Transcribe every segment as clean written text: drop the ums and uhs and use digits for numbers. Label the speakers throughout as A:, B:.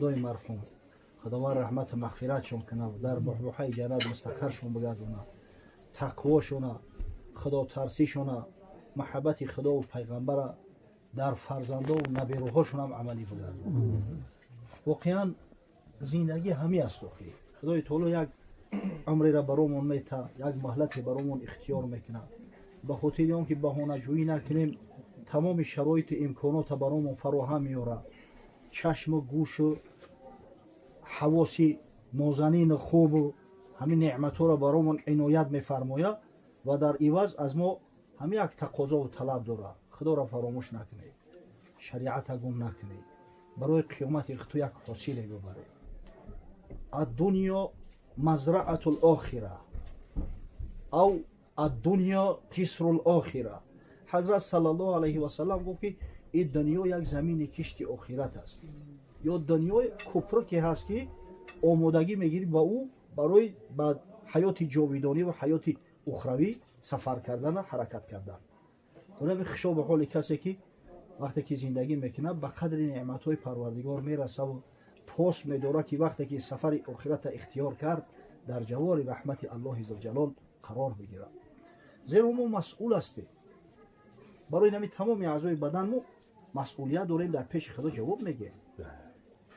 A: فرزندای مرحوم خداوند رحمت و مغفرتشون کنه، در بحبوحه جنت مستقرشون بگردونه، تقواشون، خدا ترسیشون، محبت خدا و پیغمبر در فرزندا و نبیروهاشون هم عملی بگردونه. واقعا زندگی همی است. خدای تعالی یک عمری را برامون میته، یک مهلت برامون اختیار میکنه. به خاطر اون که بهانه جویی نکنیم، تمام شرایط امکانات برامون فراهم میاره. چشم و گوش و حواس نازنین خوب و همین نعمت‌ها را برامون عنایت میفرماید و در عوض از ما همین یک تقاضا و طلب داره. خدا را فراموش نکنید، شریعت گم نکنید، برای قیامت تو یک حاصل ببرید. الدنیا مزرعة الاخره او الدنیا جسر الاخره. حضرت صلی الله علیه و سلم گفت که این دنیا یک زمین کشت آخرت است، یا دنیای کپره که هست که آمادگی میگیری با او برای بعد حیات جاویدانی و حیات اخروی سفر کردن و حرکت کردن. اونم خشوع به حال کسی که وقتی که زندگی میکنه به قدر نعمت‌های پروردگار میرسه و پاس میداره که وقتی که سفر آخرت اختیار کرد در جوار رحمت الله عزوجلال قرار بگیره. زیرا ما مسئول هستیم، برای نمی تمام اعضای بدن ما مسئولیت داریم، در پیش خدا جواب میگیم.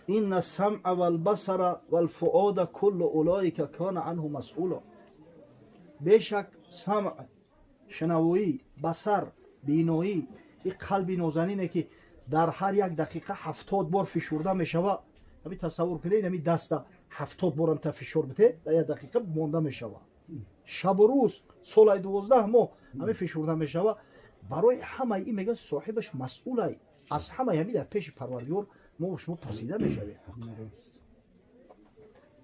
A: این السمع والبصر والفؤاد كل اولئک کان عنه مسئولا. بیشک سمع، شنوایی، بصر، بینایی، این قلب نازنینه که در هر یک دقیقه 70 بار فشرده میشوه. همین تصور کنید، همین دست 70 بار هم فشار بده در یک دقیقه مانده میشوه. شب و روز سال 12 ماه همین فشرده میشوه. برای همه این میگه صاحبش مسئوله. از همه همین در پیش پروردگار ما و شما پرسیده میشویم.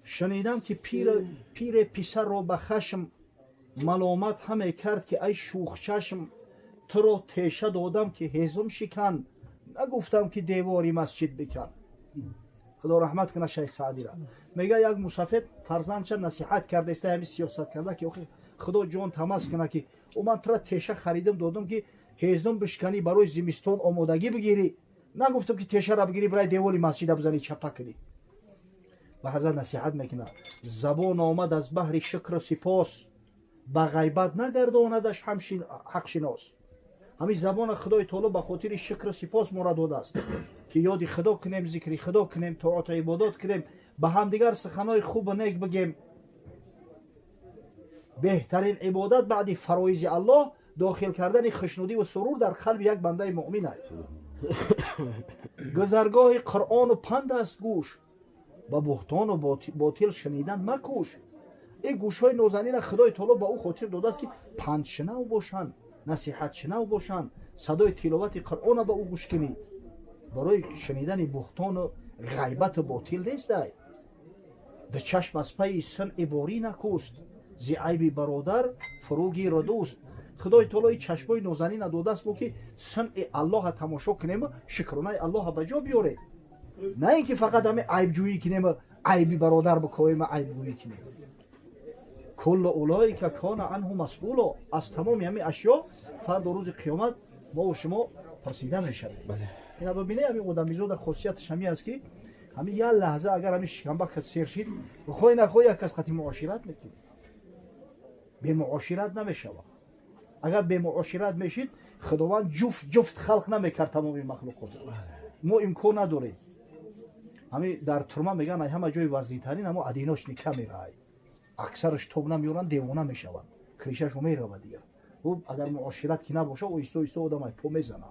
A: شنیدم که پیر پسر را به خشم ملامت همه کرد که ای شوخ چشم، تو را تیشه دادم که هیزم شکن، نگفتم که دیواری مسجد بکن. خدا رحمت کنه شیخ سعدی را. میگه یک مسافر فرزند چه نصیحت کرده است، همین سیاست کرده که خدا جان تماس کنه که او من تو را تیشه خریدم دادم که هیزم بشکنی برای زمستان آمادگی بگیری، نگفتم که تیشه را بگیری برای دیواری مسجد بزنی چپا کنی. و حضرت نصیحت میکنه زبان آمد از بحر شکر سپاس، به غیبت نگرداندش حق شناس. همین زبان خدای تعالی به خاطر شکر سپاس ما را داده است که یاد خدا کنیم، ذکر خدا کنیم، طاعت و عبادات کنیم، به همدیگر سخنهای خوب و نیک بگیم. بهترین عبادت بعد فرایض الله داخل کردن خشنودی و سرور در قلب یک بنده مؤمن است. گذرگاه قرآن و پند است گوش، با بهتان و باطل شنیدن مکوش. این گوشهای نازنین خدای تعالی با او خاطر داده است که پند شنو باشند، نصیحت شنو باشند، صدای تلاوت قرآن با او گوش کنی. برای شنیدن بهتان و غیبت باطل نیست. به چشم از پی صنع باری نکوست، ز عیب برادر فروگی را دوست. خدای تعالی چشمای نازنین داده است با که صنع الله تماشا کنیم، شکرانه الله به جا بیاریم، نه اینکه فقط همه عیب جویی کنیم، عیبی برادر بکویم، عیب جویی کنیم. کل اولئک کان عنه مسئولا. از تمام همین اشیا فردا روز قیامت ما و شما پرسیده میشویم. اینا ببینید همین آدمیزاد خاصیتش همین است که همین یک لحظه اگر همین شکمبک سیر شید بخوای نخوای یک کس خاطی معاشرت میکنید، به معاشرت نمیشوه. اگر به معاشرت میشید خداوند جفت خلق نمیکرد تمام مخلوقات. ما امکان نداریم. همین در ترما میگن همه جای وزنی ترین اما ادیناش کمی رای، اکثرش توب نمیارن، دیوانه میشون، کریشش میره دیگه. و اگر معاشرت که نباشه او ایستو آدم پا میزنه.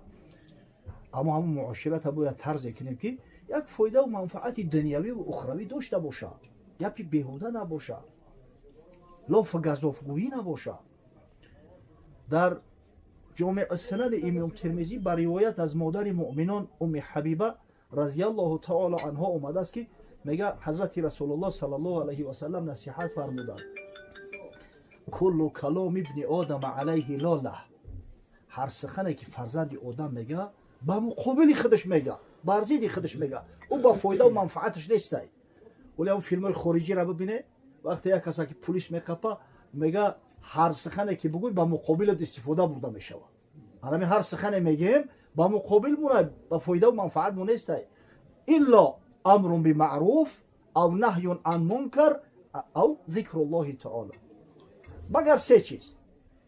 A: اما همون معاشرت باید طرزی کنیم که یک فایده و منفعت دنیوی و اخروی داشته باشه، یپی بیهوده نباشه، لاف گزافگویی نباشه. در جامع السنن امام ترمذی بر روایت از مادر مؤمنان ام حبیبه رضی الله تعالی عنها اومده است که میگه حضرت رسول الله صلی الله علیه و سلم نصیحت فرمودند کل کلام ابن آدم علیه لاله. هر سخنی که فرزند آدم میگه به مقابل خودش میگه، بر ضد خودش میگه، او با فایده و منفعتش نیست. ولی اون فیلم خارجی را ببینه، وقتی یک کسی که پلیس میکپه میگه هر سخنی که بگوی به مقابل استفاده برده میشوه. هر سخنی میگیم با مقابل مونه، با فایده و منفعت مونه نیست. الا امر بالمعروف او نهی عن منکر او ذکر الله تعالی. مگر سه چیز: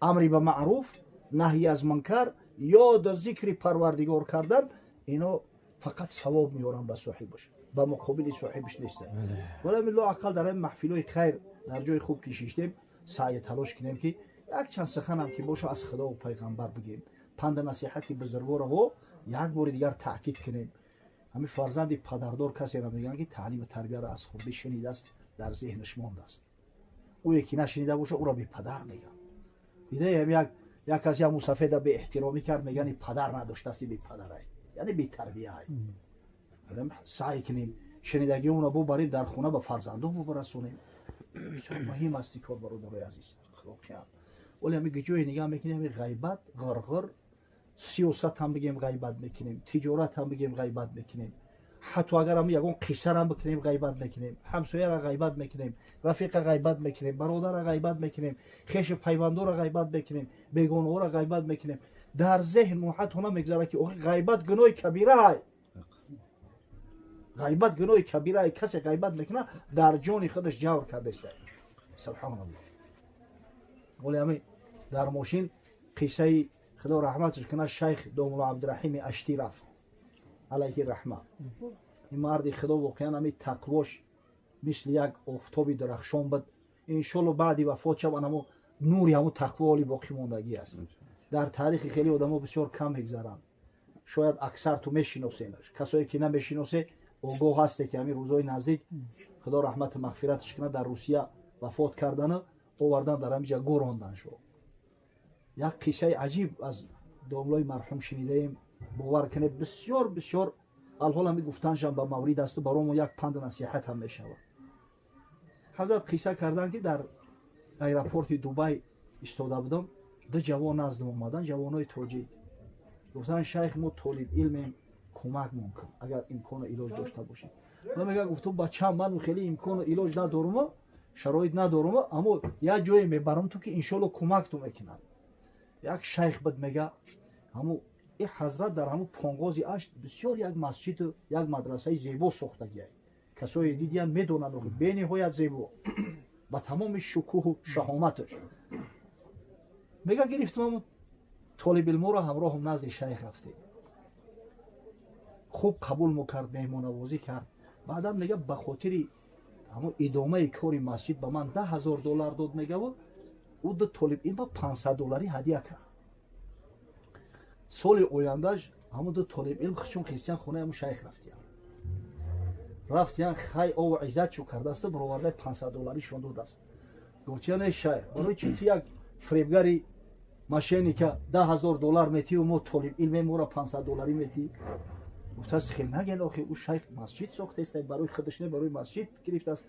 A: امری به معروف، نهی از منکر، یاد و ذکر پروردگار کردن. اینو فقط ثواب میارن به صاحبش، به مقابل صاحبش نیست. ولی من لااقل در این محفلای خیر در جای خوب کشیدیم، سعی تلاش کنیم که یک چند سخن هم که باشه از خدا و پیغمبر بگیم، پند نصیحتی بزرگوارها یک بار دیگر تاکید کنیم. همین فرزند پدردار کسی را میگن که تعلیم و تربیت را از خود شنیده است، در ذهنش مانده است. او یکی نشنیده باشه او را بی پدر میگن. دیده یک کسی هم سفید به احترامی کرد، میگن پدر نداشته است، بی پدره، یعنی بی تربیه. سعی کنیم شنیدگی اون را ببریم در خونه به فرزندان برسونیم. بسیار مهم است کار برادرای عزیز. ولی همین جای نگاه میکنیم غیبت، غرغر، سیاست هم بگیم غیبت میکنیم، تجارت هم بگیم غیبت میکنیم، حتی اگر هم یگون قصه هم بکنیم غیبت میکنیم، همسایه را غیبت میکنیم، رفیق غیبت میکنیم، برادر را غیبت میکنیم، خویش پیوندو را غیبت میکنیم، بیگانه را غیبت میکنیم. در ذهن موحد هنه میگذاره که غیبت گناه کبیره های. غیبت گناه کبیره های. کسی غیبت میکنه در جان خودش جور کرده است. سبحان الله. ولی همین در ماشین قصه خدا رحمتش کنه شیخ دوملا عبدالرحیم اشتی رفت علیه رحمه. این مرد خدا واقعا همین تقواش مثل یک آفتابی درخشان بود. انشالله بعدی وفات شد اما نوری همون تقوا علی باقی موندگی است. در تاریخ خیلی آدما بسیار کم میگذرن. شاید اکثر تو میشناسینش، کسایی که نمیشناسه آگاه هسته که همین روزای نزدیک خدا رحمت مغفرتش کنه در روسیه وفات کردن، آوردن در همینجا گوراندن شد. یک قصه عجیب از دوملای مرحوم شنیده ایم، باور کنه بسیار بسیار الحال همی گفتنشم به مورد است و برام یک پند نصیحت هم میشود. حضرت قصه کردن که در ایرپورت دبی ایستاده بودم، دو جوان نزدم اومدن، جوانای تاجیک. گفتن شیخ ما طالب علم، کمک ممکن اگر امکان علاج داشته باشیم. من میگم گفتم بچه من خیلی امکان علاج ندارم، شرایط ندارم، اما یک جایی میبرم تو که انشالله کمک تو میکنم. یک شیخ بد میگه همو این حضرت در همو پانگازی اشت بسیار یک مسجد و یک مدرسه زیبا ساختگی است. کسایی دیدین میدونن که به نهایت زیبا با تمام شکوه و شهامتش. میگه گرفتم طالب علم را همراه نزد شیخ رفتیم، خوب قبول میکرد، مهمان نوازی کرد. بعدا میگه به خاطر همو ادامه کار مسجد به من $10,000 داد. میگه او دو طالب علم $500 هدیه کرد. سال آیندهش همون دو طالب علم چون خریستن خونه همون شیخ رفتیان خی او عزت شو کرده است، برآورده $500 شون داد است. گفتن شیخ برای چی تو یک فریبگری ماشینی که $10,000 میتی و ما طالب علم ما را $500 میتی؟ گفت است خیلی نگن آخه او شیخ مسجد ساخته است، برای خودش نه برای مسجد گرفته است.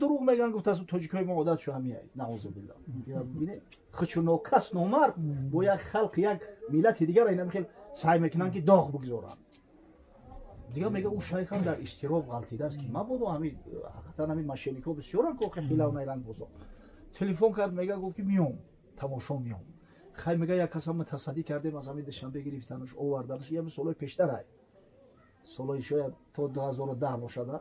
A: دروغ میگن. گفت است تاجیکای ما عادت شو همیه. نعوذ بالله. ببینید خودشون ناکس نامرد با یک خلق یک ملت دیگر اینا میخوان سعی میکنن که داغ بگذارن. دیگه میگه او شیخ هم در استراب غلطیده است که ما بودو همین حقیقتا همین ماشینیکو بسیارن که خیلی و نیرنگ بزرگ. تلفن کرد میگه گفت که میام تماشا میام. خیلی میگه یک کس هم تصدی کردیم از همین دوشنبه گرفتنش آوردنش. یه سالای پیشتر ای سالای شاید تا 2010 باشد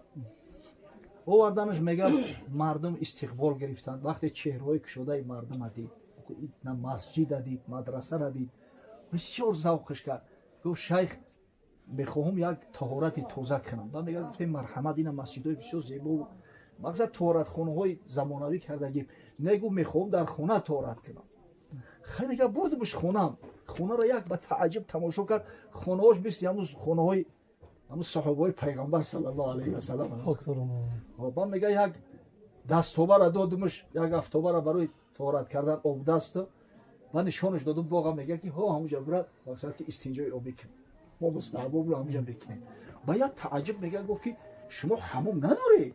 A: آوردنش. میگه مردم استقبال گرفتن. وقتی چهره‌های کشوده مردم دید، نه مسجد دید، مدرسه را دید، بسیار ذوقش کرد. گفت شیخ میخواهم یک طهارت تازه کنم. بعد میگه گفتیم مرحمت این مسجدای بسیار زیبا مقصد طهارت خانه‌های زمانوی کردگیم. نگو میخواهم در خانه طهارت کنم. خیلی میگه بردمش خونه را یک با تعجب تماشا کرد. خانه‌هاش مثل همون خانه‌های همون صحابه‌های پیغمبر صلی الله علیه و سلم. بعد میگه یک دستوبه را دادمش، یک افتوبه را برای طهارت کردن آب دست و نشانش دادم. باقا میگه که ها همونجا برا مقصد که استنجای آبی کن، ما مستحباب رو همونجا بکنیم. باید تعجب میگه گفت که شما حموم نداری؟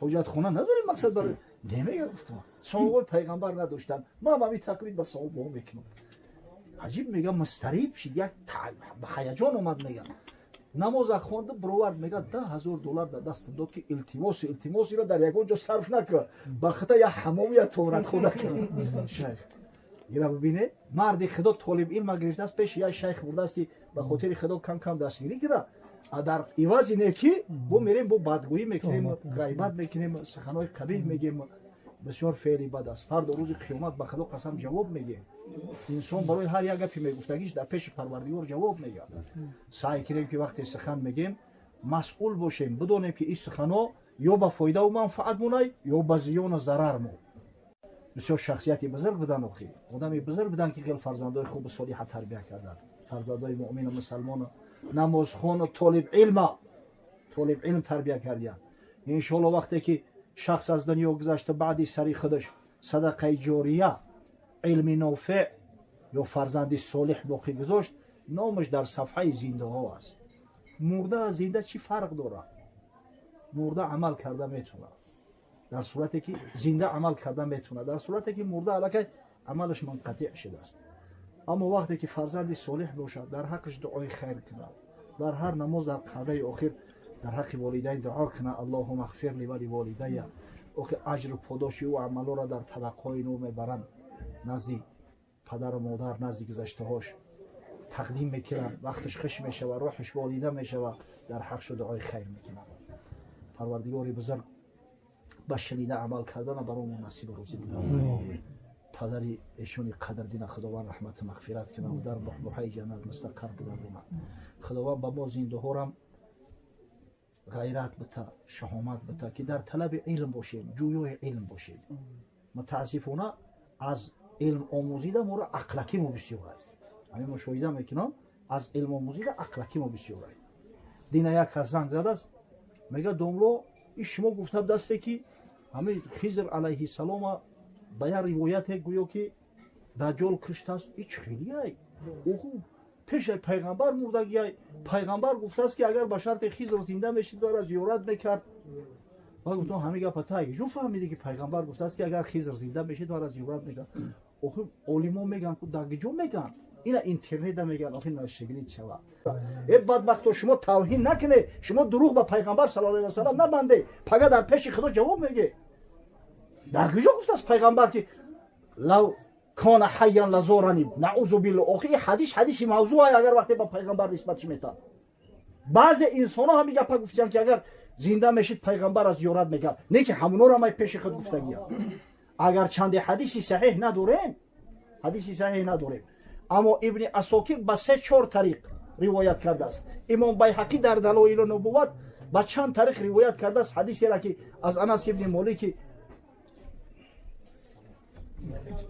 A: حاجت خونه نداری؟ مقصد برای نمیگه. گفتم صحابه پیغمبر نداشتن، ما همین تقلید به صحابه میکنم. عجیب میگه مستریب شد، یک هیجان اومد. میگه نماز خوانده برآورد. میگه $10,000 در دست داد که التماسی را در یگان جا صرف نکرد، به خاطر یا حمام یا طهارت خونه کرد. شیخ اینا ببینه مرد خدا طالب علم گرفته است، پیش یا شیخ برده است که به خاطر خدا کم کم دستگیری کرده. در عوض اینه که بو میریم بو بدگویی میکنیم، غیبت میکنیم، سخنهای قبیح میگیم، بسیار فعلی بد است. فردا روز قیامت به خدا قسم جواب میگه. انسان برای هر یک گپی میگفتگیش در پیش پروردگار جواب میگه. سعی کنیم که وقتی سخن میگیم مسئول باشیم، بدونیم که این سخنها یا به فایده و منفعت مونه یا به زیان و ضرر مو. بسیار شخصیتی بزرگ بودن اخی، آدمی بزرگ بودن که خیلی فرزندای خوب و صالح تربیت کردن، فرزندای مؤمن و مسلمان، نمازخوان و طالب علم تربیت کردن. ان شاء الله وقتی که شخص از دنیا گذشت بعدی سری خودش صدقه جاریه، علم نافع یا فرزند صالح باقی گذاشت، نامش در صفحه زنده ها است. مرده از زنده چی فرق داره؟ مرده عمل کرده میتونه، در صورتی که زنده عمل کرده میتونه، در صورتی که مرده الکی عملش منقطع شده است. اما وقتی که فرزند صالح باشد در حقش دعای خیر کنه، در هر نماز در قعده آخر در حق والدین دعا کنه اللهم اغفر لی و لوالدی، اوکه اجر و پاداش او عملا را در طبقهای نور میبرند، نزد پدر و مادر، نزد گذشته هاش تقدیم میکنن، وقتش خوش میشه و روحش والیده میشه و در حقش دعای خیر میکنه. پروردگار بزرگ با شنیده عمل کردن برامون نصیب روزی بده. پدری ایشونی قدردین خداوند رحمت مغفرت کنه و در بحبوحه جنت مستقر بدارونه. خداوند به ما زنده ها را غیرت بده، شهامت بده که در طلب علم باشیم، جویای علم باشیم. متاسفانه از علم آموزیده ما را اخلاقی ما بسیار است. همین مشاهده میکنم از علم آموزیده اخلاقی ما بسیار است. دین یک کس زنگ زده است میگه دوملو این شما گفته دسته که همین خضر علیه السلام به یک روایت گویا که دجال کشته است. ایچ خیلی ای اوه پیش پیغمبر مردگی ای پیغمبر گفته است که اگر به شرط خضر زنده میشید داره زیارت میکرد. من گفتم همین گپ پتای جو فهمیدی که پیغمبر گفته است که اگر خضر زنده بشید داره زیارت میکرد. اوه علما میگن که دگجو میگن اینا اینترنت میگن آخه ناشگری چوا. ای بدبخت شما توهین نکنه، شما دروغ به پیغمبر صلی الله علیه و سلام نبنده، پگه در پیش خدا جواب میگه. در کجا گفته است پیغمبر که لو کان حیا لزورنی نعوذ بالله؟ آخه حدیث موضوع اگر وقتی به پیغمبر نسبتش میتن. بعضی انسان ها هم میگه گفتن که اگر زنده میشید پیغمبر از زیارت میکرد، نه که همونا را ما پیش خود گفتگی. اگر چند حدیثی صحیح نداریم، اما ابن اساکر به 3-4 طریق روایت کرده است. امام بیهقی در دلایل النبوت به چند طریق روایت کرده است حدیثی را که از انس ابن مالک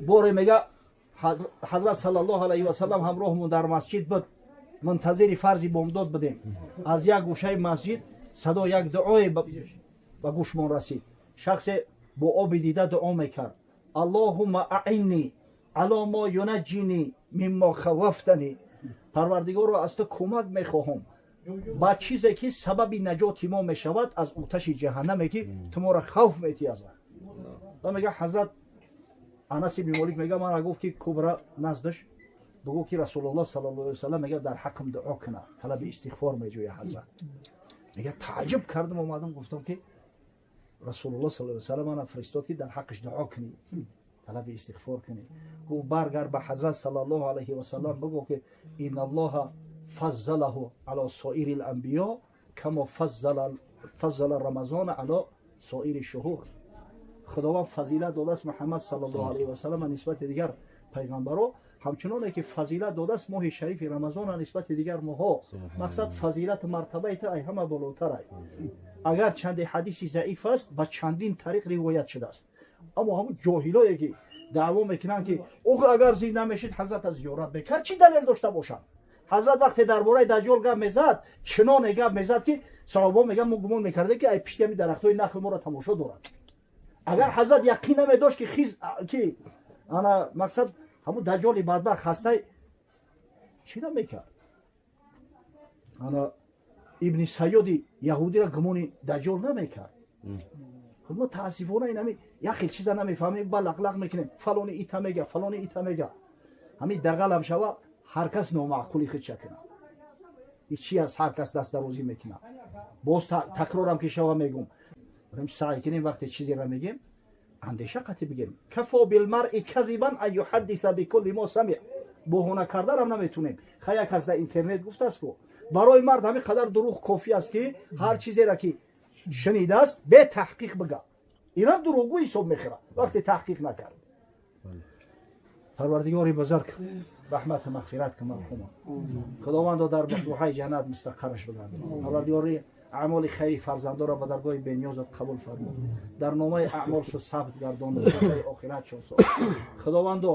A: بوره میگه حضرت صلی الله علیه و سلم همراهمون در مسجد بود، منتظر فرض بامداد بودیم. از یک گوشه مسجد صدا یک دعای به گوشمان رسید. شخص با آب دیده دعا میکرد اللهم اعنی علی ما ینجینی مما خوفتنی. پروردگار را از تو کمک میخواهم با چیزی که سبب نجات ما میشود از آتش جهنمی که تو ما را خوف میتی از من. میگه حضرت انس بن مالک میگه من گفت که کبرا نزدش بگو که رسول الله صلی الله علیه و سلم میگه در حقم دعا کنه، طلب استغفار میجوی حضرت. میگه تعجب کردم اومدم گفتم که رسول الله صلی الله علیه و سلم من فرستاد که در حقش دعا کنی، طلب استغفار کنی. گفت برگرد به حضرت صلی الله علیه و سلم بگو که ان الله فضله علی سایر الانبیاء کما فضل رمضان علی سایر الشهور. خداوند فضیلت داده است محمد صلی الله علیه و سلم نسبت دیگر پیغمبران، همچنانه که فضیلت داده است ماه شریف رمضان نسبت دیگر ماها. مقصد فضیلت مرتبه ای همه بالاتر است. اگر چند حدیثی ضعیف است با چندین طریق روایت شده است، اما همون جاهلایی که دعوا میکنن که اوه اگر زنده میشید حضرت از زیارت میکرد، چی دلیل داشته باشن؟ حضرت وقتی درباره دجال گپ میزد چنان گپ میزد که صحابه میگن ما گمان میکرده که ای پشت می درختای نخل ما را تماشا دارند. اگر حضرت یقین نمیداشت که انا مقصد همون دجال بدبخت خسته چی نمیکرد؟ انا ابن سیاد یهودی را گمان دجال نمیکرد. خب ما تاسفانه اینمی یخی چیزا نمیفهمیم، بلقلق میکنیم فلانی ایتا میگه فلانی ایتا میگه، همین دغل هم شوه هر کس نامعقولی خود چکنه. چی از هر کس دست درازی میکنه. باز تکرارم که شوه میگم بریم سعی کنیم وقتی چیزی را میگیم اندیشه قطعی بگیم. کفا بالمرء کذبا ان یحدث بكل ما سمع. بهونه کردن هم نمیتونیم. خیلی کس در اینترنت گفته است که برای مرد همین قدر دروغ کافی است که هر چیزی را که شنیده است به تحقیق بگه. اینا دروغگو حساب میخوره وقتی تحقیق نکرد. پروردگار بزرگ رحمت و مغفرت که مرحوم خداوند در بحبوحه جنت مستقرش بگرداند. پروردگار اعمال خیری فرزندا را به درگاه بی‌نیازت قبول فرما. در نامه اعمالش ثبت گردان و آخرتشون ساخت. خداوند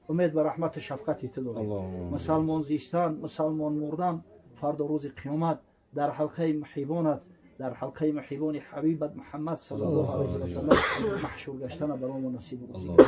A: امید به رحمت و شفقت تو داریم. مسلمان زیستن، مسلمان مردن، فردا روز قیامت در حلقه محبانت، در حلقه محبان حبیبت محمد صلی الله علیه و سلم محشور گشتن برامون نصیب کنید.